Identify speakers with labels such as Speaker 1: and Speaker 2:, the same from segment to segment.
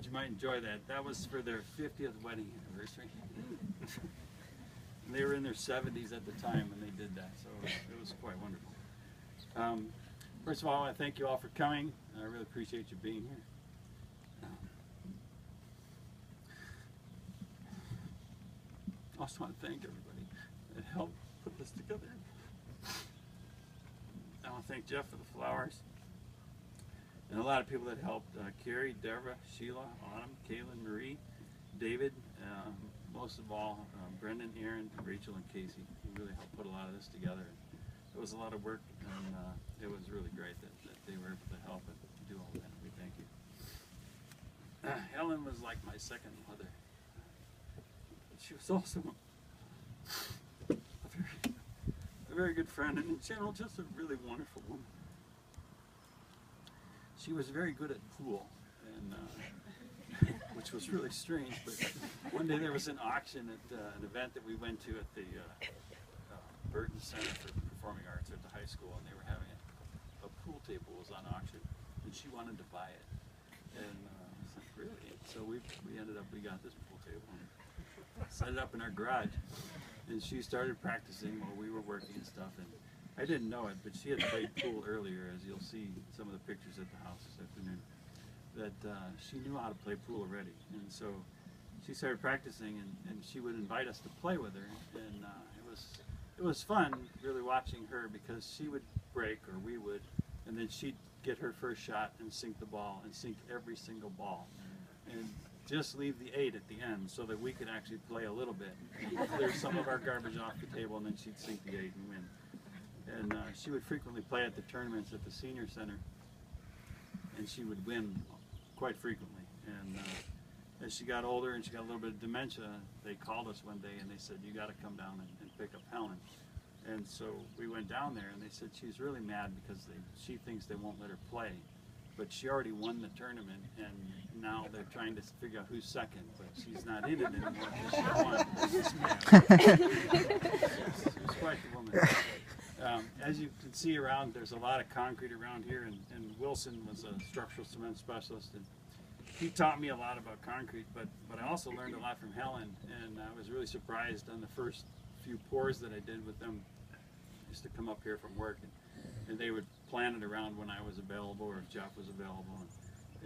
Speaker 1: thought you might enjoy that. That was for their 50th wedding anniversary. And they were in their 70s at the time when they did that, so it was quite wonderful. First of all, I want to thank you all for coming. I really appreciate you being here. I also want to thank everybody that helped put this together. I want to thank Jeff for the flowers. And a lot of people that helped, Carrie, Deborah, Sheila, Autumn, Kaylin, Marie, David, most of all, Brendan, Aaron, Rachel, and Casey, who really helped put a lot of this together. It was a lot of work, and it was really great that they were able to help and do all that. We thank you. Helen was like my second mother. She was also a very good friend, and in general, just a really wonderful woman. She was very good at pool, and which was really strange, but one day there was an auction at an event that we went to at the Burton Center for Performing Arts at the high school, and they were having a pool table was on auction, and she wanted to buy it. And I was like, really? So we got this pool table and set it up in our garage, and she started practicing while we were working and stuff. And I didn't know it, but she had played pool earlier, as you'll see some of the pictures at the house this afternoon, that she knew how to play pool already. And so she started practicing, and she would invite us to play with her, and it was fun really watching her, because she would break, or we would, and then she'd get her first shot and sink the ball, and sink every single ball, and just leave the 8 at the end so that we could actually play a little bit and clear some of our garbage off the table, and then she'd sink the 8 and win. And she would frequently play at the tournaments at the senior center, and she would win quite frequently. And as she got older and she got a little bit of dementia, they called us one day and they said, you got to come down and pick up Helen. And so we went down there, and they said she's really mad because she thinks they won't let her play. But she already won the tournament, and now they're trying to figure out who's second, but she's not in it anymore because she won. She was quite the woman. As you can see around, there's a lot of concrete around here, and Wilson was a structural cement specialist, and he taught me a lot about concrete, but I also learned a lot from Helen, and I was really surprised on the first few pours that I did with them. I used to come up here from work, and they would plan it around when I was available or if Jeff was available,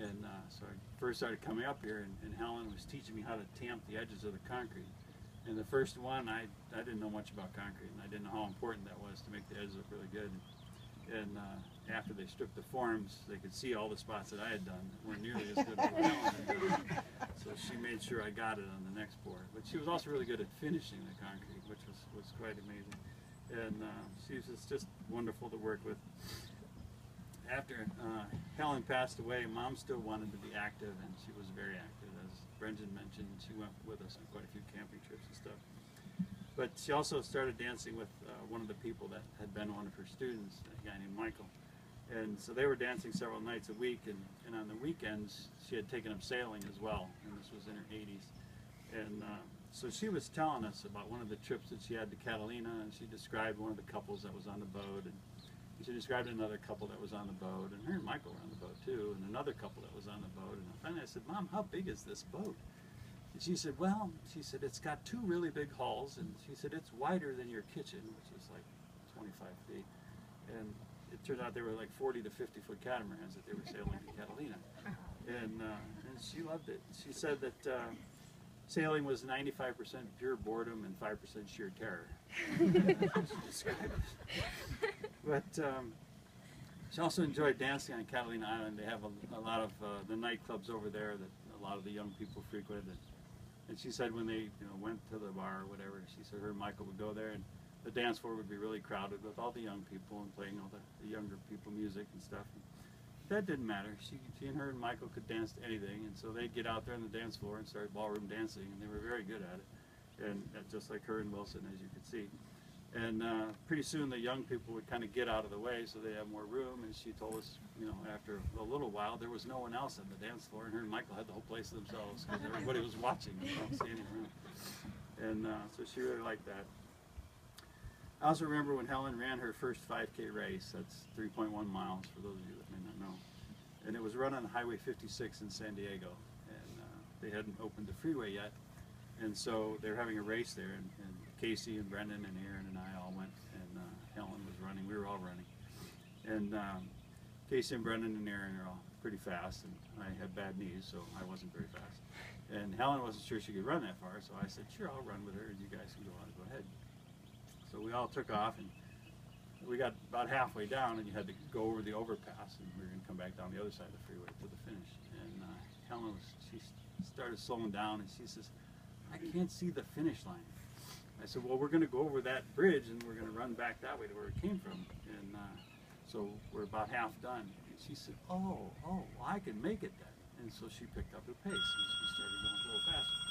Speaker 1: and so I first started coming up here, and Helen was teaching me how to tamp the edges of the concrete. And the first one, I didn't know much about concrete, and I didn't know how important that was to make the edges look really good. And after they stripped the forms, they could see all the spots that I had done that weren't nearly as good as what Helen had done. So she made sure I got it on the next pour. But she was also really good at finishing the concrete, which was quite amazing. And she was just wonderful to work with. After Helen passed away, Mom still wanted to be active, and she was very active. As Brendan mentioned, she went with us on quite a few camping trips and stuff. But she also started dancing with one of the people that had been one of her students, a guy named Michael. And so they were dancing several nights a week, and on the weekends she had taken up sailing as well, and this was in her 80s. And so she was telling us about one of the trips that she had to Catalina, and she described one of the couples that was on the boat, and she described another couple that was on the boat, and her and Michael were on the boat too, and another couple that was on the boat. And finally I said, Mom, how big is this boat? And she said, well, it's got 2 really big hulls, and she said it's wider than your kitchen, which is like 25 feet. And it turned out they were like 40 to 50 foot catamarans that they were sailing to Catalina. And she loved it. She said that sailing was 95% pure boredom and 5% sheer terror. She described it. But she also enjoyed dancing on Catalina Island. They have a lot of the nightclubs over there that a lot of the young people frequented. And she said when they went to the bar or whatever, she said her and Michael would go there, and the dance floor would be really crowded with all the young people and playing all the younger people music and stuff. And that didn't matter. She and her and Michael could dance to anything, and so they'd get out there on the dance floor and start ballroom dancing, and they were very good at it. And just like her and Wilson, as you could see. And pretty soon the young people would kind of get out of the way so they have more room, and she told us, after a little while there was no one else on the dance floor, and her and Michael had the whole place to themselves because everybody was watching, standing around. And so she really liked that. I also remember when Helen ran her first 5K race. That's 3.1 miles for those of you that may not know. And it was run on Highway 56 in San Diego. And they hadn't opened the freeway yet, and so they were having a race there, and Casey and Brendan and Aaron and I all went, and Helen was running. We were all running, and Casey and Brendan and Aaron are all pretty fast, and I had bad knees, so I wasn't very fast. And Helen wasn't sure she could run that far, so I said, sure, I'll run with her, and you guys can go on, go ahead. So we all took off, and we got about halfway down, and you had to go over the overpass, and we were going to come back down the other side of the freeway to the finish. And Helen she started slowing down, and she says, I can't see the finish line. I said, well, we're going to go over that bridge, and we're going to run back that way to where it came from. And so we're about half done. And she said, oh, well, I can make it then. And so she picked up her pace, and she started going a little faster.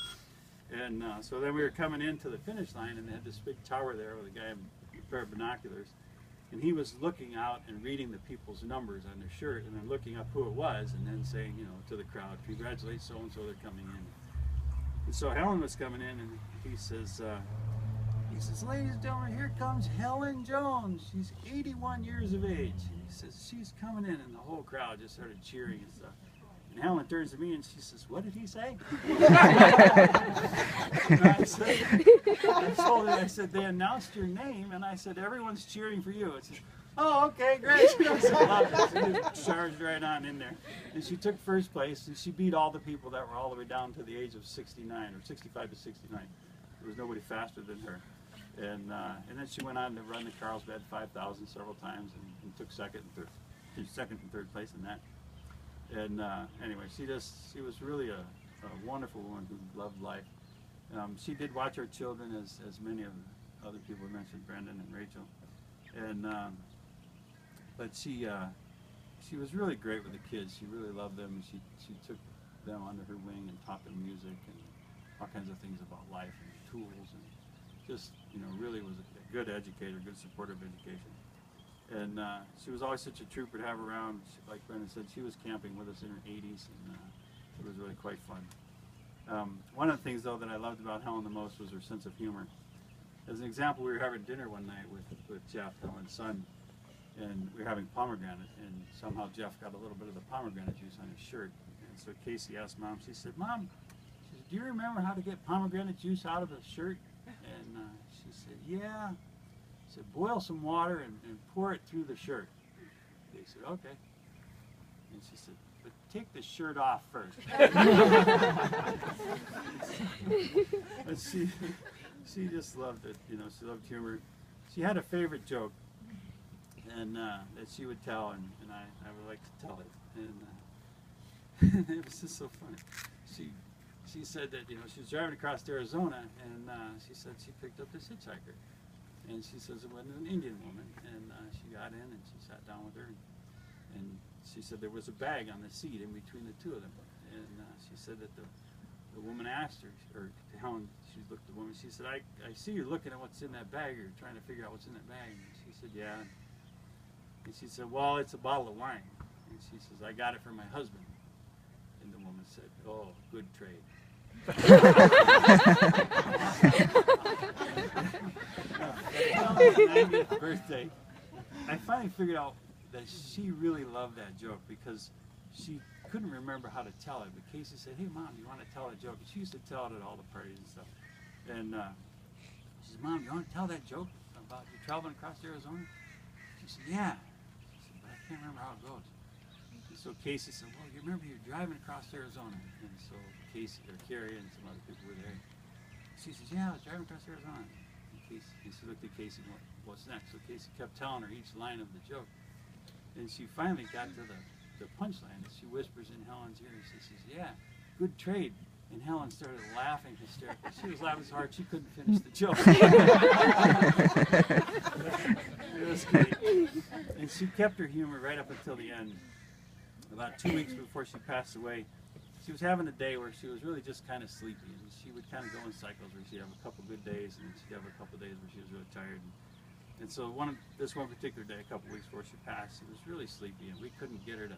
Speaker 1: And so then we were coming into the finish line, and they had this big tower there with a guy with a pair of binoculars. And he was looking out and reading the people's numbers on their shirt, and then looking up who it was, and then saying, you know, to the crowd, congratulate so-and-so, they're coming in. And so Helen was coming in, and he says, ladies and gentlemen, here comes Helen Jones. She's 81 years of age. He says, she's coming in, and the whole crowd just started cheering and stuff. And Helen turns to me and she says, what did he say? I told her, I said, they announced your name, and I said, everyone's cheering for you. It says, oh, okay, great. She just charged right on in there. And she took first place, and she beat all the people that were all the way down to the age of 69, or 65 to 69. There was nobody faster than her. And then she went on to run the Carlsbad 5,000 several times, and took second and third place in that. And anyway, she was really a wonderful woman who loved life. She did watch our children, as many of the other people mentioned, Brendan and Rachel. And but she was really great with the kids. She really loved them. She took them under her wing and taught them music and all kinds of things about life and tools, and just, you know, really was a good educator, good supportive education. And she was always such a trooper to have around. Like Brendan said, she was camping with us in her 80s, and it was really quite fun. One of the things, though, that I loved about Helen the most was her sense of humor. As an example, we were having dinner one night with Jeff, Helen's son, and we were having pomegranate, and somehow Jeff got a little bit of the pomegranate juice on his shirt. And so Casey asked Mom, she said, Mom, she said, do you remember how to get pomegranate juice out of a shirt? And she said, yeah. She said, boil some water and pour it through the shirt. They said, okay. And she said, but take the shirt off first. And she just loved it, you know, she loved humor. She had a favorite joke, and that she would tell, and I would like to tell it. And it was just so funny. She said that, you know, she was driving across Arizona, and she said she picked up this hitchhiker. And she says it was an Indian woman, and she got in and she sat down with her, and she said there was a bag on the seat in between the two of them. And she said that the woman asked her, or to Helen, she looked at the woman, she said, I see you're looking at what's in that bag, or trying to figure out what's in that bag. And she said, yeah. And she said, well, it's a bottle of wine. And she says, I got it for my husband. And the woman said, oh, good trade. On her 90th birthday, I finally figured out that she really loved that joke, because she couldn't remember how to tell it. But Casey said, hey, Mom, you want to tell that joke? And she used to tell it at all the parties and stuff. And she said, Mom, you want to tell that joke about you traveling across Arizona? She said, yeah. She said, but I can't remember how it goes. And so Casey said, well, you remember you're driving across Arizona. And so Casey, or Carrie, and some other people were there. She says, yeah, I was driving across Arizona. And she looked at Casey, what's next? So Casey kept telling her each line of the joke. And she finally got to the punchline, and she whispers in Helen's ear, and she says, yeah, good trade. And Helen started laughing hysterically. She was laughing so hard she couldn't finish the joke. It was great. And she kept her humor right up until the end. About 2 weeks before she passed away, she was having a day where she was really just kind of sleepy, and she would kind of go in cycles where she'd have a couple good days, and then she'd have a couple days where she was really tired. And so this one particular day, a couple weeks before she passed, she was really sleepy, and we couldn't get her to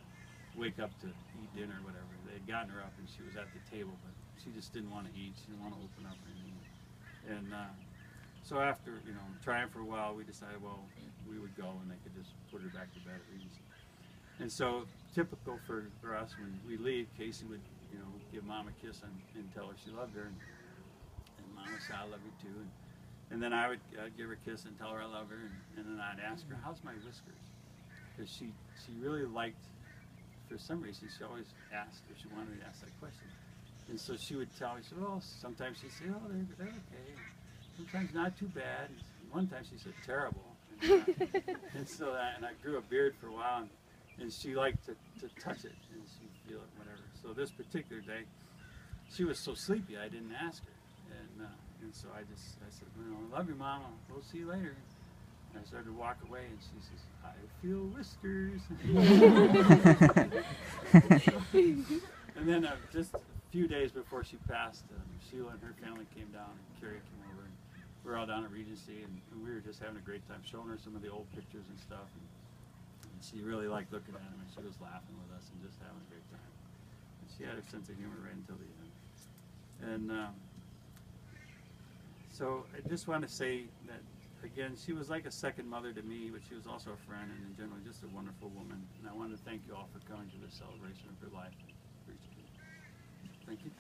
Speaker 1: wake up to eat dinner or whatever. They had gotten her up, and she was at the table, but she just didn't want to eat. She didn't want to open up or anything. And so after, you know, trying for a while, we decided, well, we would go, and they could just put her back to bed at Regency. And so, typical for us, when we leave, Casey would, you know, give Mom a kiss and tell her she loved her. And Mom would say, I love you too. And then I'd give her a kiss and tell her I love her. And then I'd ask her, how's my whiskers? Because she really liked, for some reason, she always asked, or she wanted me to ask that question. And so she would tell me, she said, well, sometimes she'd say, oh, they're okay. Sometimes not too bad. And one time she said, terrible. And so and I grew a beard for a while, and she liked to touch it, and she'd feel it, whatever. So this particular day, she was so sleepy, I didn't ask her. And so I said, well, I love you, Mama. We'll see you later. And I started to walk away, and she says, I feel whiskers. And then just a few days before she passed, Sheila and her family came down, and Carrie came over, and we were all down at Regency, and we were just having a great time showing her some of the old pictures and stuff. And she really liked looking at them, and she was laughing with us and just having a great time. And she had a sense of humor right until the end. And so I just want to say that, again, she was like a second mother to me, but she was also a friend and in general just a wonderful woman. And I want to thank you all for coming to this celebration of her life. Thank you.